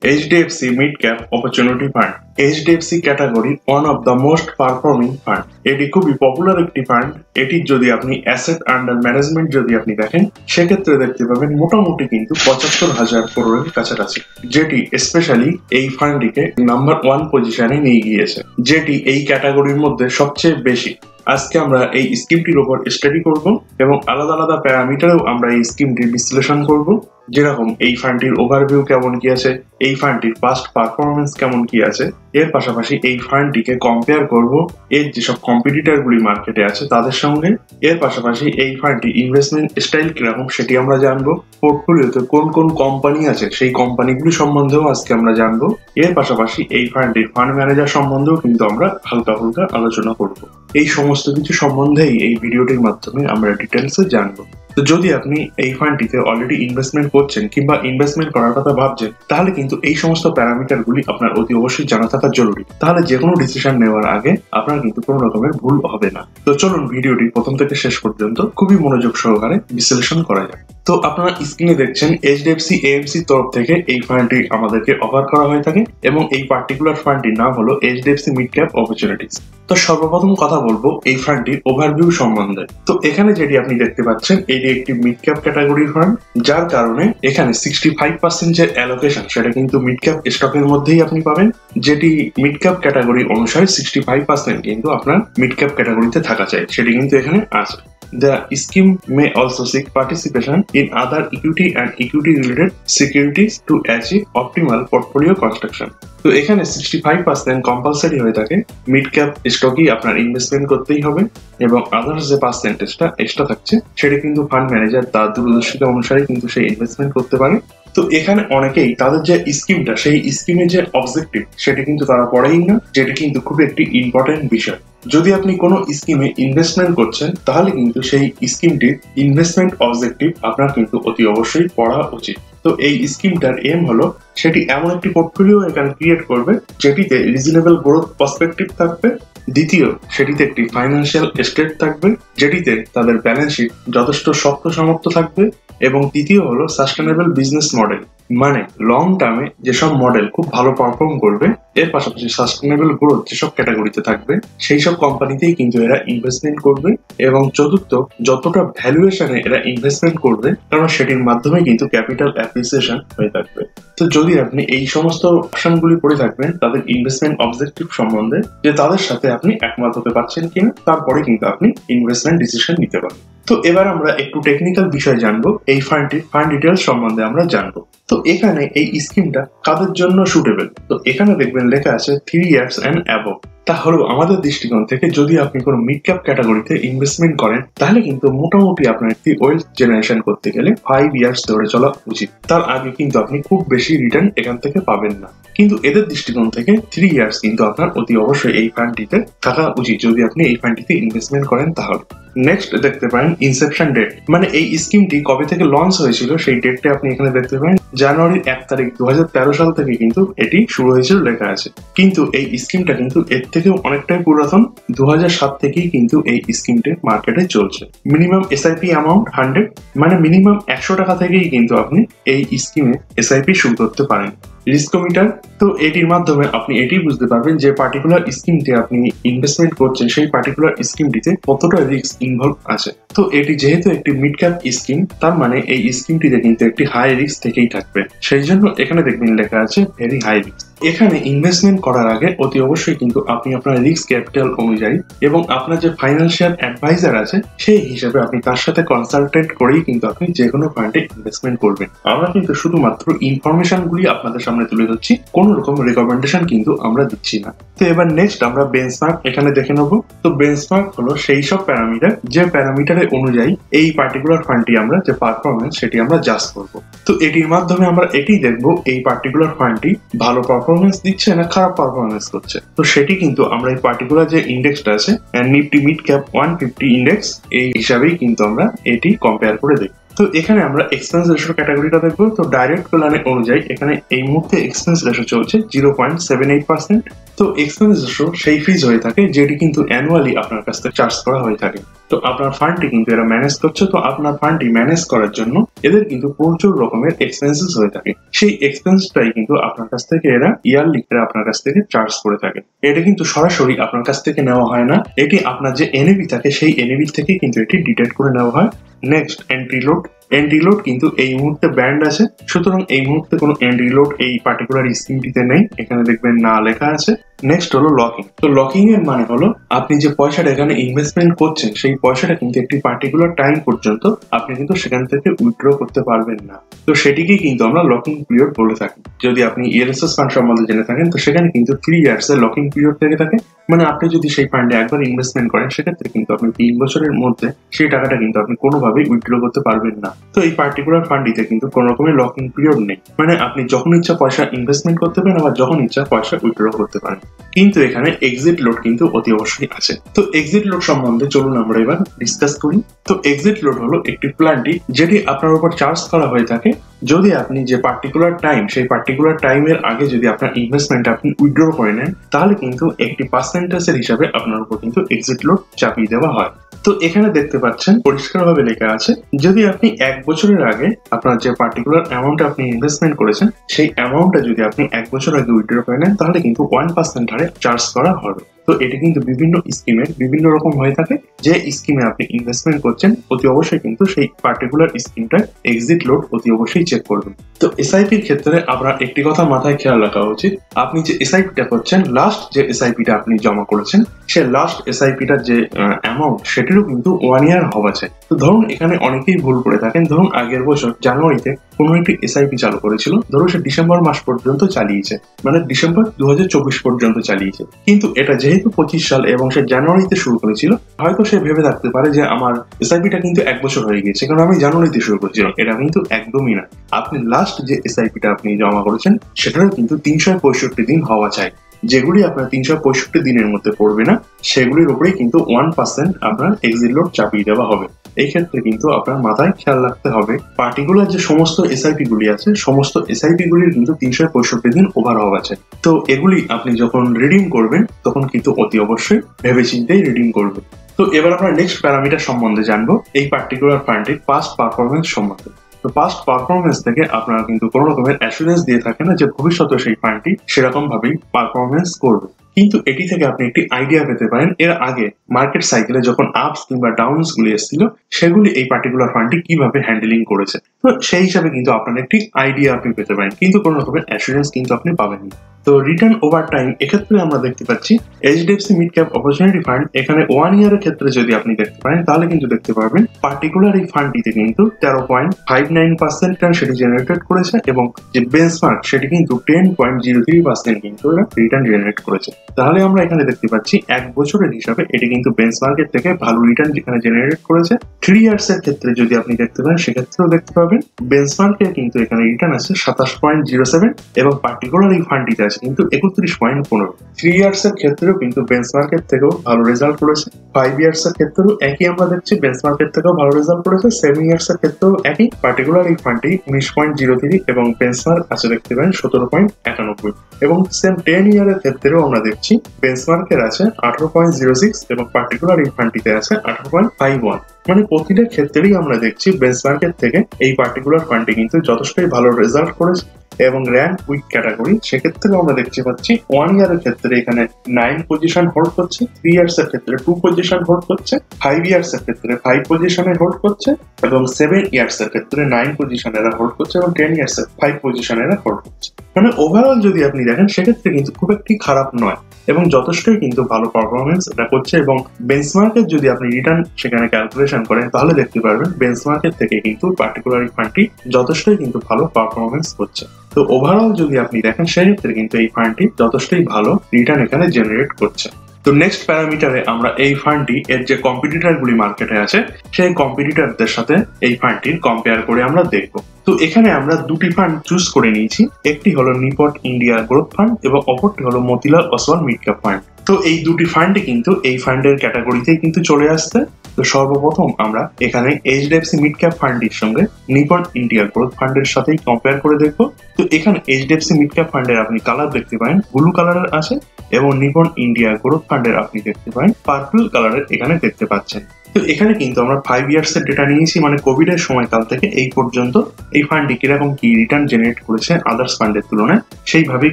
HDFC Mid Cap Opportunity Fund. HDFC category one of the most performing fund. এটি খুবই popular একটি fund. এটির যদি আপনি অ্যাসেট আন্ডার ম্যানেজমেন্ট যদি আপনি দেখেন সেক্ষেত্রে দেখতে পাবেন মোটামুটি কিন্তু ৭৫,০০০ করোড়ের কাছাকাছি, যেটি স্পেশালি এই ফান্ডটিকে নাম্বার 1 পজিশনে নিয়ে গিয়েছে, যেটি এই ক্যাটাগরির মধ্যে সবচেয়ে বেশি। আজকে আমরা এই স্কিমটির উপর স্টাডি করব এবং আলাদা আলাদা প্যারামিটারেও আমরা এই স্কিমটির বিশ্লেষণ করব, যেরকম এই ফান্ডটির ওভারভিউ কেমন কি আছে, এই ফান্ডটির পাস্ট পারফরমেন্স কেমন কি আছে, এর পাশাপাশি এই ফান্ডটিকে কম্পেয়ার করব এর যেসব কম্পিটিটর গুলি মার্কেটে আছে তাদের সঙ্গে। এর পাশাপাশি এই ফান্ডটি ইনভেস্টমেন্ট স্টাইল কিরকম সেটি আমরা জানবো। পোর্টফোলিওতে কোন কোন কোম্পানি আছে সেই কোম্পানিগুলি সম্বন্ধেও আজকে আমরা জানবো। এর পাশাপাশি এই ফান্ডটির ফান্ড ম্যানেজার সম্বন্ধেও কিন্তু আমরা হালকা হালকা আলোচনা করব। এই সমস্ত কিছু সম্বন্ধেই এই ভিডিওটির মাধ্যমে আমরা ডিটেলসে জানবো। তো যদি আপনি এই ফান্ডটিতে অলরেডি ইনভেস্টমেন্ট করছেন কিংবা ইনভেস্টমেন্ট করার কথা ভাবছেন, তাহলে কিন্তু এই সমস্ত প্যারামিটারগুলি আপনার অতি অবশ্যই জানা থাকা জরুরি। তাহলে যে কোনো ডিসিশন নেওয়ার আগে আপনার কিন্তু কোনো রকমের ভুল হবে না। তো চলুন ভিডিওটি প্রথম থেকে শেষ পর্যন্ত খুবই মনোযোগ সহকারে বিশ্লেষণ করা যায়। তো আপনারা স্ক্রিনে দেখছেন HDFC AMC তরফ থেকে এই ফান্ডটি আমাদেরকে অফার করা হয়ে থাকে এবং এই পার্টিকুলার ফান্ডটির নাম হলো HDFC Mid Cap Opportunities। তো সর্বপ্রথম কথা বলবো এই ফান্ডটির ওভারভিউ সম্বন্ধে। তো এখানে যেটি আপনি দেখতে পাচ্ছেন এটি একটি মিড ক্যাপ ক্যাটাগরির ফান্ড, যার কারণে এখানে 65% যে অ্যালোকেশন সেটা কিন্তু মিড ক্যাপ স্টকের মধ্যেই আপনি পাবেন, যেটি মিড ক্যাপ ক্যাটাগরি অনুসারে 65% কিন্তু আপনার মিড ক্যাপ ক্যাটাগরিতে থাকা চাই, সেটি কিন্তু এখানে আছে। The scheme may also seek participation in other equity and equity-related securities to achieve optimal portfolio construction. তো এখানে 65% কম্পালসারি হয়ে থাকে, মিড ক্যাপ স্টকই আপনার ইনভেস্টমেন্ট করতেই হবে এবং আদার্স যে পার্সেন্টেজটা এক্সট্রা থাকছে সেটা কিন্তু ফান্ড ম্যানেজার তার দূরদর্শিতা অনুসারে কিন্তু সেই ইনভেস্টমেন্ট করতে পারে। তো এখানে অনেকেই তাদের যে স্কিমটা সেই স্কিমের যে অবজেক্টিভ সেটা কিন্তু তারা পড়েই না, যেটা কিন্তু খুব একটি ইম্পর্টেন্ট বিষয়। যদি আপনি কোনো স্কিমে ইনভেস্টমেন্ট করছেন তাহলে কিন্তু সেই স্কিমটির ইনভেস্টমেন্ট অবজেক্টিভ আপনার কিন্তু অতি অবশ্যই পড়া উচিত। তো এই স্কিমটার এম হলো সেটি এমন একটি পোর্টফোলিও এখানে ক্রিয়েট করবে যেটিতে রিজনেবল গ্রোথ পার্সপেক্টিভ থাকবে। দ্বিতীয়, সেটিতে একটি ফাইন্যান্সিয়াল স্টেট থাকবে যেটিতে তাদের ব্যালেন্স শিট যথেষ্ট শক্ত সামর্থ্য থাকবে। এবং তৃতীয় হলো সাস্টেনেবল বিজনেস মডেল, মানে লং টার্মে যেসব মডেল খুব ভালো পারফর্ম করবে, এর পাশাপাশি সাস্টেনেবল গ্রোথ যেসব ক্যাটাগরিতে থাকবে সেই সব কোম্পানিতেই কিন্তু এরা ইনভেস্টমেন্ট করবে। এবং চতুর্থ, যতটা ভ্যালুয়েশনে এরা ইনভেস্টমেন্ট করবে কারণ সেটির মাধ্যমে কিন্তু ক্যাপিটাল অ্যাপ্রিসিয়েশন হয়ে থাকবে। তো যদি আপনি এই সমস্ত অপশনগুলি পড়ে থাকবেন তাদের ইনভেস্টমেন্ট অবজেক্টিভ সম্বন্ধে, যে তাদের সাথে আপনি একমত হতে পারছেন কিনা, তারপরে কিন্তু আপনি ইনভেস্টমেন্ট ডিসিশন নিতে পারেন। তো এবার আমরা একটু টেকনিক্যাল বিষয় জানবো, এই ফান্ডটির ফান্ড ডিটেলস সম্বন্ধে আমরা জানবো। তো এখানে এই স্কিমটা কাদের জন্য সুটেবল, তো এখানে দেখবেন লেখা আছে 3 years and above। তাহলে আমাদের দৃষ্টিকোণ থেকে যদি আপনি কোনো মিড ক্যাপ ক্যাটাগরিতে ইনভেস্টমেন্ট করেন তাহলে কিন্তু মোটামুটি আপনার একটি ওয়েলথ জেনারেশন করতে গেলে 5 years ধরে চলা উচিত। তার আগে কিন্তু আপনি খুব বেশি রিটার্ন এখান থেকে পাবেন না, কিন্তু এদের দৃষ্টিকোণ থেকে 3 years কিন্তু আপনার অতি অবশ্যই এই ফান্ডটিতে থাকা উচিত যদি আপনি এই ফান্ডটিতে ইনভেস্টমেন্ট করেন তাহলে। নেক্সট দেখতে পারেন ইনসেপশন ডেট, মানে এই স্কিমটি কবে থেকে লঞ্চ হয়েছিল সেই ডেটটা আপনি এখানে দেখতে পারেন। জানুয়ারির 1 তারিখ 2013 সাল থেকে কিন্তু এটি শুরু হয়েছিল লেখা আছে, কিন্তু এই স্কিমটা কিন্তু এর থেকেও অনেকটাই পুরাতন। 2007 থেকেই কিন্তু এই স্কিমটি মার্কেটে চলছে। মিনিমাম এসআইপি অ্যামাউন্ট 100, মানে মিনিমাম 100 টাকা থেকেই কিন্তু আপনি এই স্কিমে এসআইপি শুরু করতে পারেন। রিস্কোমিটার, তো এটির মাধ্যমে আপনি এটি বুঝতে পারবেন যে পার্টিকুলার স্কিমটি আপনি ইনভেস্টমেন্ট করছেন সেই পার্টিকুলার স্কিমটিতে কতটা রিস্ক ইনভলভ আছে। তো এটি যেহেতু একটি মিড ক্যাপ স্কিম, তার মানে এই স্কিমটিতে কিন্তু একটি হাই রিস্ক থেকেই থাকবে, সেই জন্য এখানে দেখবেন লেখা আছে ভেরি হাই রিস্ক। এখানে ইনভেস্টমেন্ট করার আগে অতি অবশ্যই কিন্তু আপনি আপনার রিস্ক ক্যাপিটাল অনুযায়ী এবং আপনার যে ফাইন্যান্সিয়াল অ্যাডভাইজার আছে সেই হিসাবে আপনি তার সাথে কনসালটেট করেই কিন্তু আপনি যে কোনো ফান্ডে ইনভেস্টমেন্ট করবেন। আমরা কিন্তু শুধুমাত্র ইনফরমেশন গুলি আপনাদের সামনে তুলে ধরছি, কোন রকম রেকমেন্ডেশন কিন্তু আমরা দিচ্ছি না। তো এবার নেক্সট আমরা বেঞ্চমার্ক এখানে দেখে নেব। তো বেঞ্চমার্ক হলো সেই সব প্যারামিটার যে প্যারামিটারের অনুযায়ী এই পার্টিকুলার ফান্ডটি আমরা যে পারফরমেন্স সেটি আমরা জাজ করব। তো এটির মাধ্যমে আমরা এটি দেখবো এই পার্টিকুলার ফান্ডটি ভালো পারফরমেন্স দিচ্ছে না খারাপ পারফরমেন্স করছে। তো সেটি কিন্তু আমরা এই পার্টিকুলার যে ইন্ডেক্সটা আছে নিফটি মিড ক্যাপ 150 ইন্ডেক্স, এই হিসাবেই কিন্তু আমরা এটি কম্পেয়ার করে দেখব। তো এখানে আমরা এক্সপেন্স রেশিও ক্যাটাগরিটা দেখবো। তো ডাইরেক্ট প্ল্যানের অনুযায়ী এখানে এই মুহূর্তে এক্সপেন্স রেশিও চলছে 0.78%, তো এক্সপেন্সেসও সেই ফিজ হয়ে থাকে যেটি কিন্তু অ্যানুয়ালি আপনার কাছ থেকে চার্জ করা হয়ে থাকে। তো আপনার ফান্ডটি কিন্তু এরা ম্যানেজ করছে, তো আপনার ফান্ডটি ম্যানেজ করার জন্য এদের কিন্তু প্রচুর রকমের এক্সপেন্সেস হয়ে থাকে। সেই এক্সপেন্সটাই কিন্তু আপনার কাছ থেকে এরা ইয়ারলি আপনার কাছ থেকে চার্জ করে থাকে। এটা কিন্তু সরাসরি আপনার কাছ থেকে নেওয়া হয় না, এটি আপনার যে এনএবি থাকে সেই এনএবি থেকে কিন্তু এটি ডিটেক্ট করে নেওয়া হয়। Next, entry load. Entry load কিন্তু এই মুহূর্তে ব্যান্ড আছে, সুতরাং এই মুহূর্তে কোনো এন্ট্রি লোড এই পার্টিকুলার স্কিমটিতে নেই, এখানে দেখবেন না লেখা আছে। নেক্সট হলো লকিং। তো লকিং এর মানে হলো আপনি যে পয়সাটা এখানে ইনভেস্টমেন্ট করছেন সেই পয়সাটা কিন্তু একটি পার্টিকুলার টাইম পর্যন্ত আপনি কিন্তু সেখান থেকে উইথড্র করতে পারবেন না। তো সেটিকেই কিন্তু আমরা লকিং পিরিয়ড বলে থাকি। যদি আপনি ইএলএসএস ফান্ড সম্বন্ধে জেনে থাকেন তো সেখানে কিন্তু 3 ইয়ার্স এর লকিং পিরিয়ড থেকে থাকে। মানে আপনি যদি সেই ফান্ডে একবার ইনভেস্টমেন্ট করেন সেক্ষেত্রে কিন্তু আপনি 3 বছরের মধ্যে সেই টাকাটা কিন্তু আপনি কোনোভাবেই উইথড্র করতে পারবেন না। তো এই পার্টিকুলার ফান্ডটিতে কিন্তু কোনো রকমের লকিং পিরিয়ড নেই, মানে আপনি যখন ইচ্ছা পয়সা ইনভেস্টমেন্ট করতে পারেন আবার যখন ইচ্ছা পয়সা উইথড্র করতে পারেন। কিন্তু এখানে এক্সিট লোড কিন্তু অতি অবশ্যই আছে। তো এক্সিট লোড সম্বন্ধে চলুন আমরা এবার ডিসকাস করি। তো এক্সিট লোড হলো একটি প্ল্যানটি যেটি আপনার উপর চার্জ করা হয়ে থাকে যদি আপনি যে পার্টিকুলার টাইম সেই পার্টিকুলার টাইমের আগে যদি আপনার ইনভেস্টমেন্ট আপনি উইথড্র করে নেন তাহলে কিন্তু একটি পার্সেন্টেজের হিসাবে আপনার উপর কিন্তু এক্সিট লোড চাপিয়ে দেওয়া হয়। তো এখানে দেখতে পাচ্ছেন পরিষ্কারভাবে লেখা আছে যদি আপনি 1 বছরের আগে আপনার যে পার্টিকুলার অ্যামাউন্ট আপনি ইনভেস্টমেন্ট করেছেন সেই অ্যামাউন্টটা যদি আপনি 1 বছর আগে উইথড্র করে নেন তাহলে কিন্তু 1% হারে চার্জ করা হবে। তো এটি কিন্তু বিভিন্ন স্কিমে বিভিন্ন রকম হয়ে থাকে। যে স্কিমে আপনি ইনভেস্টমেন্ট করছেন অতি অবশ্যই কিন্তু সেই পার্টিকুলার স্কিমটার এক্সিট লোড অতি অবশ্যই চেক করবেন। তো এসআইপির ক্ষেত্রে আপনার একটি কথা মাথায় খেয়াল রাখা উচিত, আপনি যে এসআইপিটা করছেন লাস্ট যে এসআইপিটা আপনি জমা করেছেন সে লাস্ট এসআইপিটার যে অ্যামাউন্ট সেটিরও কিন্তু 1 ইয়ার হওয়া চাই। তো ধরুন এখানে অনেকেই ভুল করে থাকেন, ধরুন আগের বছর জানুয়ারিতে কোনো একটি এসআইপি চালু করেছিল, ধরুন সে ডিসেম্বর মাস পর্যন্ত চালিয়েছে, মানে ডিসেম্বর 2024 পর্যন্ত চালিয়েছে, কিন্তু এটা যেহেতু 25 সাল এবং সে জানুয়ারিতে শুরু করেছিল হয়তো সে ভেবে থাকতে পারে যে আমার এসআইপিটা কিন্তু 1 বছর হয়ে গেছে কারণ আমি জানুয়ারিতে শুরু করেছিলাম। এটা কিন্তু একদমই না। আপনি লাস্ট যে এসআইপিটা আপনি জমা করেছেন সেটারও কিন্তু 365 দিন হওয়া চাই। যেগুলি আপনার 365 দিনের মধ্যে পড়বে না সেগুলির উপরেই কিন্তু 1% আপনার এক্সিট লোড চাপিয়ে দেওয়া হবে। এই ক্ষেত্রে কিন্তু আপনার মাথায় খেয়াল রাখতে হবে পার্টিকুলার যে সমস্ত এসআইপি গুলি আছে সমস্ত এসআইপি গুলির কিন্তু 365 দিন ওভার হওয়া আছে। তো এগুলি আপনি যখন রিডিম করবেন তখন কিন্তু অতি অবশ্যই ভেবেচিন্তেই রিডিম করবেন। তো এবার আমরা নেক্সট প্যারামিটার সম্বন্ধে জানবো এই পার্টিকুলার ফান্ডের পাস্ট পারফরমেন্স সম্বন্ধে। তো পাস্ট পারফরমেন্স থেকে আপনারা কিন্তু কোনো রকমের অ্যাসুরেন্স দিয়ে থাকে না যে ভবিষ্যতে সেই ফান্ডটি সেরকম ভাবেই পারফরমেন্স করবে, কিন্তু এটি থেকে আপনি একটি আইডিয়া পেতে পারেন এর আগে মার্কেট সাইকেলে যখন আপস কিংবা ডাউনস গুলি এসেছিল সেগুলি এই পার্টিকুলার ফান্ডটি কিভাবে হ্যান্ডেলিং করেছে। তো সেই হিসাবে কিন্তু আপনার একটি আইডিয়া আপনি পেতে পারেন, কিন্তু কোনো রকমের অ্যাসুরেন্স কিন্তু আপনি পাবেন না। তো রিটার্ন ওভার টাইম এক্ষেত্রে আমরা দেখতে পাচ্ছি HDFC mid cap opportunity fund এখানে 1 ইয়ারের ক্ষেত্রে যদি আপনি দেখতে পারেন তাহলে কিন্তু দেখতে পারবেন পার্টিকুলার এই ফান্ডটিতে কিন্তু 13.59% সেটি জেনারেটেড করেছে এবং যে বেঞ্চমার্ক সেটি কিন্তু 10.03% কিন্তু রিটার্ন জেনারেট করেছে। তাহলে আমরা এখানে দেখতে পাচ্ছি 1 বছরের হিসাবে এটি কিন্তু বেঞ্চমার্কের থেকে ভালো রিটার্ন যেখানে জেনারেট করেছে। 3 ইয়ার্স এর ক্ষেত্রে যদি আপনি দেখতে পারেন সেক্ষেত্রেও দেখতে পাবেন বেঞ্চমার্কের কিন্তু এখানে রিটার্ন আছে 27.07 এবং পার্টিকুলার এই ফান্ডটিতে আছে কিন্তু 31.15। 3 ইয়ার্স এর ক্ষেত্রেও কিন্তু বেঞ্চমার্কের থেকেও ভালো রেজাল্ট করেছে। 5 ইয়ার্স এর ক্ষেত্রেও একই আমরা দেখছি বেঞ্চমার্কের থেকেও ভালো রেজাল্ট করেছে। 7 ইয়ার্স এর ক্ষেত্রেও একই, পার্টিকুলার এই ফান্ডটি 19.03 এবং বেঞ্চমার্ক আছে দেখতে পারেন 17.91 এবং সেম 10 ইয়ারের ক্ষেত্রেও আমরা দেখছি বেঞ্চমার্কের আছে 18.06 এবং পার্টিকুলার এই ফান্ডটিতে আছে 18.51। মানে প্রতিটা ক্ষেত্রেই আমরা দেখছি বেঞ্চমার্কের থেকে এই পার্টিকুলার ফান্ডটি কিন্তু যথেষ্টই ভালো রেজাল্ট করেছে এবং র্যাঙ্ক উইক ক্যাটাগরি সেক্ষেত্রে আমরা দেখতে পাচ্ছি 1 ইয়ারের ক্ষেত্রে এখানে 9 পজিশন হোল্ড করছে, 3 ইয়ার্স এর ক্ষেত্রে 2 পজিশন হোল্ড করছে, 5 ইয়ার্স এর ক্ষেত্রে 5 পজিশনে হোল্ড করছে এবং 7 ইয়ার্স এর ক্ষেত্রে 9 পজিশনেরা হোল্ড করছে এবং 10 ইয়ার্স এর 5 পজিশনেরা হোল্ড করছে। মানে ওভারঅল যদি আপনি দেখেন সেক্ষেত্রে কিন্তু খুব একটি খারাপ নয় এবং যথেষ্টই কিন্তু ভালো পারফরমেন্স এটা করছে এবং বেঞ্চমার্কের যদি আপনি রিটার্ন সেখানে ক্যালকুলেশন করেন তাহলে দেখতে পারবেন বেঞ্চমার্কের থেকে কিন্তু পার্টিকুলার ফান্ডটি যথেষ্টই কিন্তু ভালো পারফরমেন্স করছে। তো ওভারঅল যদি আপনি দেখেন সেক্ষেত্রে কিন্তু এই ফান্ডটি যথেষ্টই ভালো রিটার্ন এখানে জেনারেট করছে। তো নেক্সট প্যারামিটারে আমরা এই ফান্ডটি এর যে কম্পিটিটর গুলি মার্কেটে আছে সেই কম্পিটিটরদের সাথে এই ফান্ডটির কম্পেয়ার করে আমরা দেখবো। তো এখানে আমরা দুটি ফান্ড চুজ করে নিয়েছি, একটি হলো নিপট ইন্ডিয়া গ্রোথ ফান্ড এবং অপরটি হলো Motilal Oswal mid cap fund. তো এই দুটি ফান্ডে কিন্তু এই ফান্ডের ক্যাটাগরিতেই কিন্তু চলে আসছে। তো সর্বপ্রথম আমরা এখানে এইচডিএফসি মিড ক্যাপ ফান্ডের সঙ্গে নিপন ইন্ডিয়া গ্রোথ ফান্ডের সাথেই কম্পেয়ার করে দেখবো। তো এখানে এইচডিএফসি মিড ক্যাপ ফান্ডের আপনি কালার দেখতে পারেন ব্লু কালারের আছে এবং নিপন ইন্ডিয়া গ্রোথ ফান্ডের আপনি দেখতে পারেন পার্পল কালারের এখানে দেখতে পাচ্ছেন। তো এখানে কিন্তু আমরা 5 ইয়ার্স এর ডেটা নিয়েছি, মানে কোভিড এর সময়কাল থেকে এই পর্যন্ত এই ফান্ডটি কিরকম কি রিটার্ন জেনারেট করেছে আদার্স ফান্ডের তুলনায়, সেইভাবেই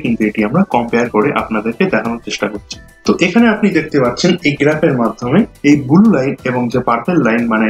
কিন্তু এটি আমরা কম্পেয়ার করে আপনাদেরকে দেখানোর চেষ্টা করছি। তো এখানে আপনি দেখতে পাচ্ছেন এই গ্রাফের মাধ্যমে এই ব্লু লাইন এবং যে পার্পল লাইন মানে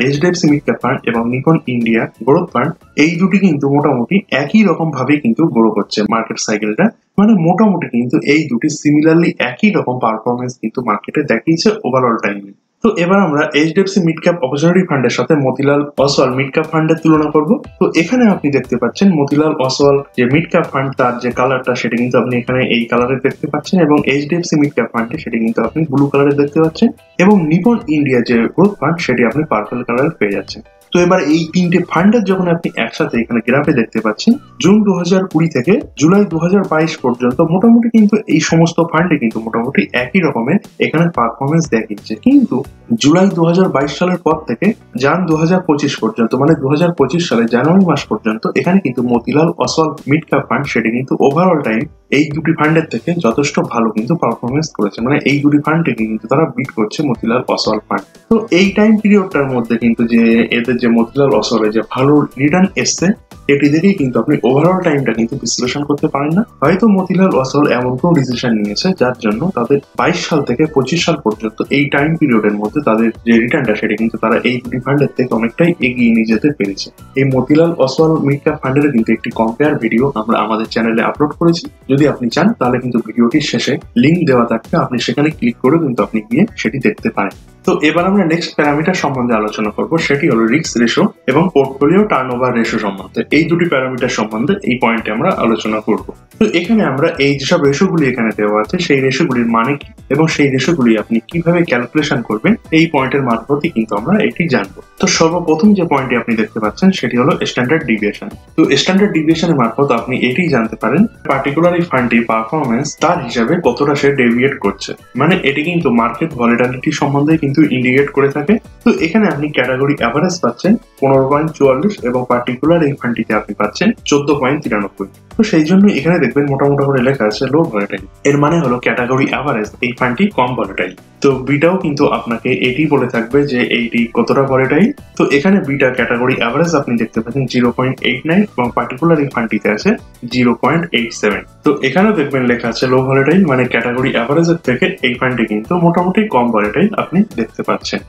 এইচডিএফসি মিড ক্যাপ ফান্ড এবং নিপন ইন্ডিয়া গ্রোথ ফান্ড, এই দুটি কিন্তু মোটামুটি একই রকম ভাবে কিন্তু গ্রো করছে মার্কেট সাইকেলটা, মানে মোটামুটি কিন্তু এই দুটি সিমিলারলি একই রকম পারফরমেন্স কিন্তু মার্কেটে দেখিয়েছে ওভারঅল টাইমে। তো এবার আমরা এইচডিএফসি মিড ক্যাপ অপরচুনিটি ফান্ডের সাথে মতিলাল অসওয়াল মিড ক্যাপ ফান্ডের তুলনা করব। তো এখানে আপনি দেখতে পাচ্ছেন মতিলাল অসওয়াল যে মিড ক্যাপ ফান্ড তার যে কালারটা সেটা কিন্তু আপনি এখানে এই কালারের দেখতে পাচ্ছেন, এবং এইচডিএফসি মিড ক্যাপ ফান্ডটি সেটি কিন্তু আপনি ব্লু কালারের দেখতে পাচ্ছেন, এবং নিপন ইন্ডিয়া যে গ্রোথ ফান্ড সেটি আপনি পার্পল কালারের পেয়ে যাচ্ছেন। তো এবার এই তিনটে ফান্ডের যখন আপনি একসাথে এখানে গ্রাফে দেখতে পাচ্ছেন জুন 2020 থেকে জুলাই 2022 পর্যন্ত মোটামুটি কিন্তু এই সমস্ত ফান্ডে কিন্তু মোটামুটি একই রকমের এখানে পারফরমেন্স দেখিয়েছে, কিন্তু জুলাই 2022 সালের পর থেকে জান 2025 পর্যন্ত মানে 2025 সালের জানুয়ারি মাস পর্যন্ত এখানে কিন্তু Motilal Oswal mid cap fund সেটি কিন্তু ওভারঅল টাইম এই দুটি ফান্ডের থেকে যথেষ্ট ভালো কিন্তু পারফরমেন্স করেছে, মানে এই দুটি ফান্ডকে কিন্তু তারা বিট করছে মতিলাল অসওয়াল ফান্ড। তো এই টাইম পিরিয়ডটার মধ্যে কিন্তু যে এদের যে মতিলাল অসওয়ালের যে ভালো রিটার্ন এসছে এটি দেখেই কিন্তু আপনি ওভারঅল টাইমটা কিন্তু বিশ্লেষণ করতে পারেন না। হয়তো মতিলাল অসওয়াল এমন কোনো ডিসিশন নিয়েছে যার জন্য তাদের 22 সাল থেকে 25 সাল পর্যন্ত এই টাইম পিরিয়ডের মধ্যে তাদের যে রিটার্নটা সেটা কিন্তু তারা এই দুটি ফান্ডের থেকে অনেকটাই এগিয়ে নিয়ে যেতে পেরেছে। এই মতিলাল অসওয়াল মিড ক্যাপ ফান্ডের কিন্তু একটি কম্পেয়ার ভিডিও আমরা আমাদের চ্যানেলে আপলোড করেছি, যদি আপনি চান তাহলে কিন্তু ভিডিওটির শেষে লিংক দেওয়া থাকবে, আপনি সেখানে ক্লিক করে কিন্তু আপনি গিয়ে সেটি দেখতে পারেন। তো এবার আমরা নেক্সট প্যারামিটার সম্বন্ধে আলোচনা করব, সেটি হলো রিস্ক রেশিও এবং পোর্টফোলিও টার্নওভার রেশিও সম্বন্ধে। এই দুটি প্যারামিটার সম্বন্ধে এই পয়েন্টে আমরা আলোচনা করব। তো এখানে আমরা এই যেসব রেশিওগুলি এখানে দেওয়া আছে সেই রেশিওগুলির মানে কি এবং সেই রেশিওগুলি আপনি কিভাবে ক্যালকুলেশন করবেন এই পয়েন্টের মারফতই কিন্তু আমরা এটি জানবো। তো সর্বপ্রথম যে পয়েন্টটি আপনি দেখতে পাচ্ছেন সেটি হলো স্ট্যান্ডার্ড ডিভিয়েশন। তো স্ট্যান্ডার্ড ডিভিয়েশনের মারফত আপনি এটি জানতে পারেন পার্টিকুলার এই ফান্ডটির পারফরমেন্স তার হিসাবে কতটা সে ডেভিয়েট করছে, মানে এটি কিন্তু মার্কেট ভলিটিলিটি সম্বন্ধে কিন্তু ইন্ডিকেট করে থাকে। তো এখানে আপনি ক্যাটাগরি অ্যাভারেজ পাচ্ছেন 15.44 এবং পার্টিকুলার এই ফান্ডটিতে আপনি পাচ্ছেন 14.93। তো সেই জন্য এখানে দেখবেন মোটামোটা করে লেখা আছে লো ভলিটাইল, এর মানে হলো ক্যাটাগরি অ্যাভারেজ এই ফান্ডটি কম ভলিটাইল। তো বিটাও কিন্তু আপনাকে এটি বলে থাকবে যে এইটি কতটা ভলিটাইল। তো এখানে বিটা ক্যাটাগরি অ্যাভারেজ আপনি দেখতে পাচ্ছেন 0.89 এবং পার্টিকুলার এই ফান্ডটিতে আছে 0.87। তো এখানেও দেখবেন লেখা আছে লো ভলিটাইল, মানে ক্যাটাগরি অ্যাভারেজের থেকে এই ফান্ডটি কিন্তু মোটামুটি কম ভলিটাইল আপনি দেখতে পাচ্ছেন।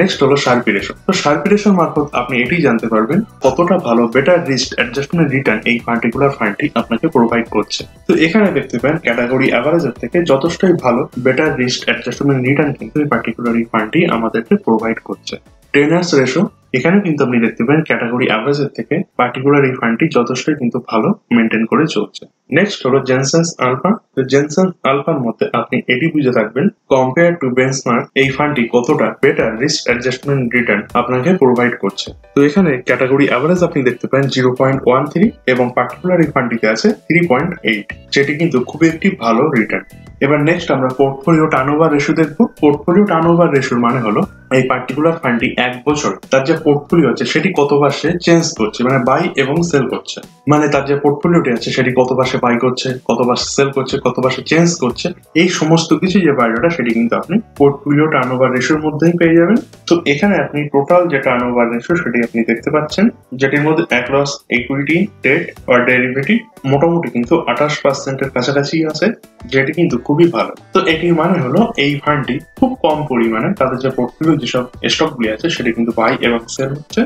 নেক্সট হলো শার্পি রেশিও। তো শার্পি রেশিওর মারফত আপনি এটি জানতে পারবেন কতটা ভালো বেটার রিস্ক অ্যাডজাস্টমেন্ট রিটার্ন এই পার্টিকুলার ফান্ডটি আপনাকে প্রোভাইড করছে। তো এখানে দেখতে পারেন ক্যাটাগরি অ্যাভারেজের থেকে যথেষ্টই ভালো বেটার রিস্ক অ্যাডজাস্টমেন্ট রিটার্ন কিন্তু এই পার্টিকুলার এই ফান্ডটি আমাদেরকে প্রোভাইড করছে। টেনার্স রেশিও, এখানে কিন্তু আপনি দেখতে পারেন ক্যাটাগরি অ্যাভারেজের থেকে পার্টিকুলার এই ফান্ডটি যথেষ্টই কিন্তু ভালো মেনটেন করে চলছে। নেক্সট হলো জেনসেন্স আলফা। তো জেনসেন্স আলফার মধ্যে আপনি এটি বুঝে থাকবেন কম্পেয়ার টু বেঞ্চমার্ক এই ফান্ডটি কতটা বেটার রিস্ক অ্যাডজাস্টমেন্ট রিটার্ন আপনাকে প্রোভাইড করছে। তো এখানে ক্যাটাগরি অ্যাভারেজ আপনি দেখতে পারেন 0.13 এবং পার্টিকুলার এই ফান্ডটিতে আছে 3.8, যেটি কিন্তু খুবই একটি ভালো রিটার্ন। এবার নেক্সট আমরা পোর্টফোলিও টার্নওভার রেশিও দেখবো। পোর্টফোলিও টার্নওভার রেশিওর মানে হলো এই পার্টিকুলার ফান্ডটি এক বছর তার যে পোর্টফোলিও আছে সেটি কতবার সে চেঞ্জ করছে, মানে বাই এবং সেল করছে, মানে তার যে পোর্টফোলিওটি আছে সেটি কতবার সে বাই করছে, কতবার সেল করছে, কতবার সে চেঞ্জ করছে, এই সমস্ত কিছু যে বায়োডাটা সেটি কিন্তু আপনি পোর্টফোলিও টার্নওভার রেশিওর মধ্যেই পেয়ে যাবেন। তো এখানে আপনি টোটাল যে টার্নওভার রেশিও সেটি আপনি দেখতে পাচ্ছেন, যেটির মধ্যে অ্যাক্রস ইকুইটি, ডেট আর ডেরিভেটিভ মোটামুটি কিন্তু 28% কাছাকাছি আছে, যেটি কিন্তু খুবই ভালো। তো এটির মানে হলো এই ফান্ডটি খুব কম পরিমাণে তাদের যে পোর্টফোলিও যেসব স্টকগুলি আছে সেটি কিন্তু বাই এবং সেল হচ্ছে।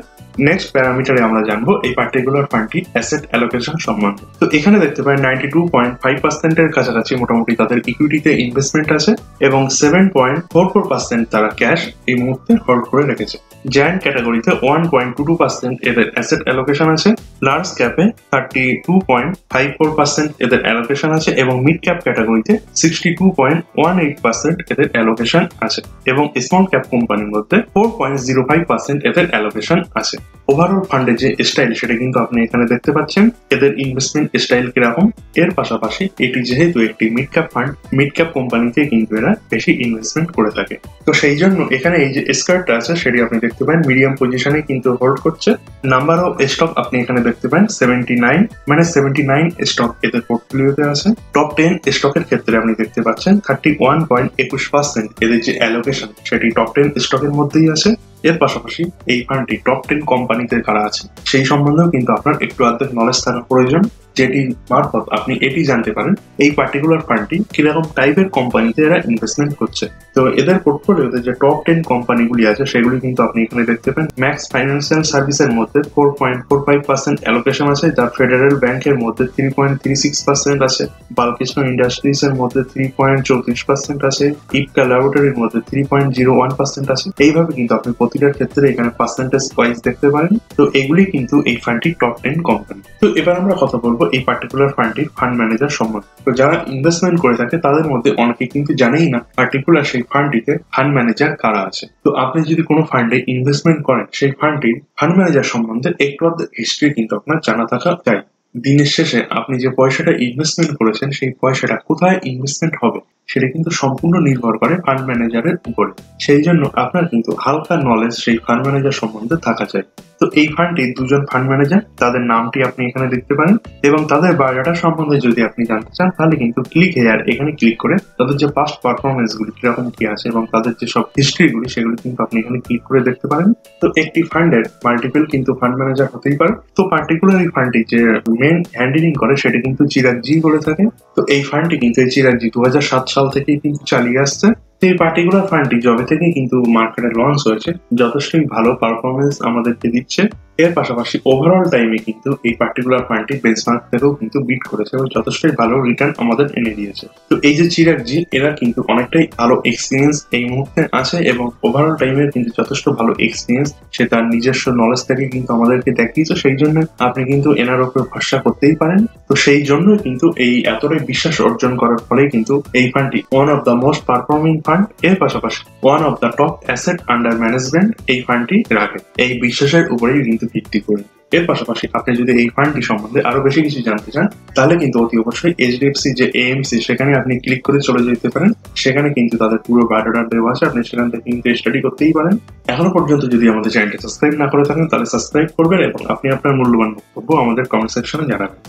নেক্সট প্যারামিটারে আমরা জানবো এই পার্টিকুলার ফান্ডটি অ্যাসেট অ্যালোকেশন সম্বন্ধে। তো এখানে দেখতে পাই 92.5% এর কাছাকাছি মোটামুটি তাদের ইকুইটিতে ইনভেস্টমেন্ট আছে এবং 7.44% তারা ক্যাশ এই মুহূর্তে হোল্ড করে রেখেছে। জায়ান্ট ক্যাটাগরিতে 1.22% এদের অ্যাসেট অ্যালোকেশন আছে, লার্জ ক্যাপে 32.54% এদের অ্যালোকেশন আছে এবং মিড ক্যাপ ক্যাটাগরিতে 62.18% এদের অ্যালোকেশন আছে এবং স্মল ক্যাপ কোম্পানির মধ্যে 4.05% এদের অ্যালোকেশন আছে। ওভারঅল ফান্ডের যে স্টাইল সেটা কিন্তু আপনি এখানে দেখতে পাচ্ছেন, এদের ইনভেস্টমেন্ট স্টাইল কিরকম। এর পাশাপাশি এটি যেহেতু একটি mid cap fund, mid cap কোম্পানিতে কিন্তু এরা বেশি ইনভেস্টমেন্ট করে থাকে। তো সেই জন্য এখানে এই যে স্কোয়ারটা আছে সেটি আপনি দেখতে পারেন মিডিয়াম পজিশনে কিন্তু হোল্ড করছে। নাম্বার অফ স্টক আপনি এখানে দেখতে পারেন 79, মানে 79 স্টক এদের পোর্টফোলিওতে আছে। টপ 10 স্টকের ক্ষেত্রে আপনি দেখতে পাচ্ছেন 31.21% এদের যে অ্যালোকেশন সেটি টপ 10 স্টকের মধ্যেই আছে। এর পাশাপাশি এই ফান্ডটি টপ 10 কোম্পানিতে কারা আছে সেই সম্বন্ধেও কিন্তু আপনার একটু অর্ধেক নলেজ থাকা প্রয়োজন, যেটি মারফত আপনি এটি জানতে পারেন এই পার্টিকুলার ফান্ডটি কিরকম টাইপের কোম্পানিতে এরা ইনভেস্টমেন্ট করছে। তো এদের পোর্টফোলিওতে যে টপ 10 কোম্পানিগুলি আছে সেগুলি কিন্তু আপনি এখানে দেখতে পান। ম্যাক্স ফাইন্যান্সিয়াল সার্ভিসের মধ্যে 4.45% অ্যালোকেশন আছে, যা ফেডারেল ব্যাংকের মধ্যে 3.36% আছে, বালকৃষ্ণ ইন্ডাস্ট্রিজ এর মধ্যে 3.34% আছে, ইপকা ল্যাবরেটরির মধ্যে 3.01% আছে। এইভাবে কিন্তু আপনি প্রতিটার ক্ষেত্রে এখানে পার্সেন্টেজ ওয়াইজ দেখতে পারেন। তো এগুলি কিন্তু এই ফান্ডটির টপ 10 কোম্পানি। তো এবার আমরা কথা বলবো এই পার্টিকুলার ফান্ডটির ফান্ড ম্যানেজার সম্বন্ধে। তো যারা ইনভেস্টমেন্ট করে থাকে তাদের মধ্যে অনেকে কিন্তু জানেই না পার্টিকুলার সেই ফান্ডটিতে ফান্ড ম্যানেজার কারা আছে। তো আপনি যদি কোনো ফান্ডে ইনভেস্টমেন্ট করেন সেই ফান্ডটির ফান্ড ম্যানেজার সম্বন্ধে একটু হিস্ট্রি কিন্তু আপনার জানা থাকা চাই। দিনের শেষে আপনি যে পয়সাটা ইনভেস্টমেন্ট করেছেন সেই পয়সাটা কোথায় ইনভেস্টমেন্ট হবে সেটা কিন্তু সম্পূর্ণ নির্ভর করে ফান্ড ম্যানেজারের উপরে। সেই জন্য আপনার কিন্তু হালকা নলেজ সেই ফান্ড ম্যানেজার সম্বন্ধে থাকা চাই। তো এই ফান্ডটি দুজন ফান্ড ম্যানেজার, তাদের নামটি আপনি এখানে দেখতে পারেন এবং তাদের বায়োডাটা সম্বন্ধে যদি আপনি জানতে চান তাহলে কিন্তু ক্লিক হেয়ার এখানে ক্লিক করে তাদের যে পাস্ট পারফরমেন্স গুলি কিরকম কি আছে এবং তাদের যে সব হিস্ট্রিগুলি সেগুলি কিন্তু আপনি এখানে ক্লিক করে দেখতে পারেন। তো একটি ফান্ডের মাল্টিপল কিন্তু ফান্ড ম্যানেজার হতেই পারে। তো পার্টিকুলার এই ফান্ডটি যে মেন হ্যান্ডলিং করে সেটা কিন্তু চিরাগ জি করে থাকে। তো এই ফান্ডটি কিন্তু এই চিরাগ জি 2007 সাল থেকেই কিন্তু চালিয়ে আসছে। এই পার্টিকুলার ফান্ডটি জবে থেকে কিন্তু মার্কেটে লঞ্চ হয়েছে, যথেষ্টই ভালো পারফরমেন্স আমাদেরকে দিচ্ছে। এর পাশাপাশি ওভারঅল টাইমে কিন্তু এই পার্টিকুলার ফান্ডটি বেঞ্চমার্ক থেকেও কিন্তু বিট করেছে এবং যথেষ্টই ভালো রিটার্ন আমাদের এনে দিয়েছে। তো এই যে চিরাগ জি এরা কিন্তু অনেকটাই ভালো এক্সপিরিয়েন্স এই মুহূর্তে আছে এবং ওভারঅল টাইমের কিন্তু যথেষ্ট ভালো এক্সপিরিয়েন্স সে তার নিজস্ব নলেজ থেকে কিন্তু আমাদেরকে দেখিয়েছে। সেই জন্য আপনি কিন্তু এনার উপর ভরসা করতেই পারেন। তো সেই জন্যই কিন্তু এই এতটাই বিশ্বাস অর্জন করার ফলে কিন্তু এই ফান্ডটি one of the most performing fund, এর পাশাপাশি one of the top asset under management এই ফান্ডটি রাখে। এই বিশ্বাসের উপরেই কিন্তু ভিত্তি করে। এর পাশাপাশি আপনি যদি এই ফান্ডটি সম্বন্ধে আরো বেশি কিছু জানতে চান তাহলে কিন্তু অতি অবশ্যই এইচডিএফসি যে এএমসি সেখানে আপনি ক্লিক করে চলে যেতে পারেন। সেখানে কিন্তু তাদের পুরো বায়োডাটা দেওয়া আছে, আপনি সেখান থেকে কিন্তু স্টাডি করতেই পারেন। এখনো পর্যন্ত যদি আমাদের চ্যানেলটি সাবস্ক্রাইব না করে থাকেন তাহলে সাবস্ক্রাইব করবেন এবং আপনি আপনার মূল্যবান বক্তব্য আমাদের কমেন্ট সেকশনে জানাবেন।